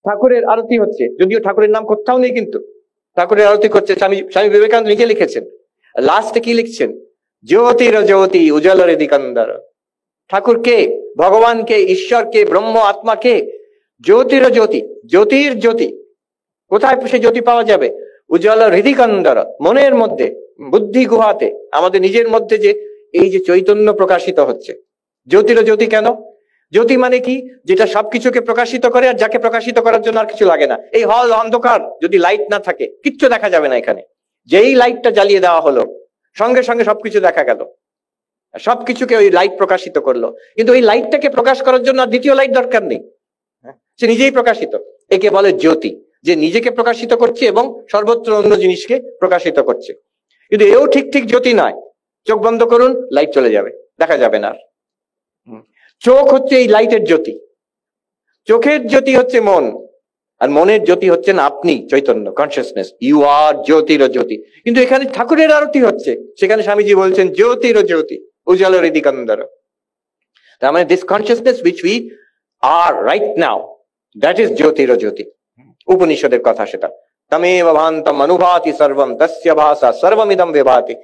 ঠাকুরের আরতি হচ্ছে, যদিও ঠাকুরের নাম কোথাও নেই, কিন্তু ঠাকুরের আরতি করছে। স্বামী বিবেকানন্দ নিজে লিখেছেন, লাস্টে কি লিখছেন, জ্যোতির জ্যোতি উজ্জ্বলরে দিকান্দর। ঠাকুর কে? ভগবান কে? ঈশ্বর কে? ব্রহ্ম আত্মা কে? জ্যোতির জ্যোতি, জ্যোতির জ্যোতি। কোথায় সে জ্যোতি পাওয়া যাবে? উজ্জ্বল হৃদিকান্দর, মনের মধ্যে, বুদ্ধি গুহাতে, আমাদের নিজের মধ্যে যে এই যে চৈতন্য প্রকাশিত হচ্ছে। জ্যোতির জ্যোতি কেন? জ্যোতি মানে কি? যেটা সবকিছুকে প্রকাশিত করে, আর যাকে প্রকাশিত করার জন্য আর কিছু লাগে না। এই হল অন্ধকার, যদি লাইট না থাকে কিচ্ছু দেখা যাবে না এখানে। যেই লাইটটা জ্বালিয়ে দেওয়া হলো, সঙ্গে সঙ্গে সবকিছু দেখা গেল, সবকিছুকে ওই লাইট প্রকাশিত করলো। কিন্তু ওই লাইটটাকে প্রকাশ করার জন্য আর দ্বিতীয় লাইট দরকার নেই, সে নিজেই প্রকাশিত। একে বলে জ্যোতি, যে নিজেকে প্রকাশিত করছে এবং সর্বত্র অন্য জিনিসকে প্রকাশিত করছে। কিন্তু এও ঠিক ঠিক জ্যোতি নয়। চোখ বন্ধ করুন, লাইট চলে যাবে, দেখা যাবে না। চোখ হচ্ছে এই লাইটের জ্যোতি, চোখের জ্যোতি হচ্ছে মন, আর মনের জ্যোতি হচ্ছেন আপনি, চৈতন্য, কনসিয়াসনেস। ইউ আর জ্যোতির জ্যোতি। কিন্তু এখানে ঠাকুরের আরতি হচ্ছে, সেখানে স্বামীজি বলছেন জ্যোতির জ্যোতি উজ্জ্বল হৃদিকান্দর। তার মানে this consciousness which we are right now, that is জ্যোতির জ্যোতি। উপনিষদের কথা সেটা। তমেব ভান্তম অনুভাতি সর্বম তস্য ভাসা সর্বমিদম বিভাতি।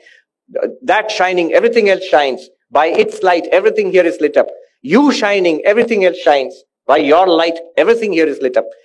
That shining, everything else shines. By its light, everything here is lit up. You shining, everything else shines. By your light, everything here is lit up.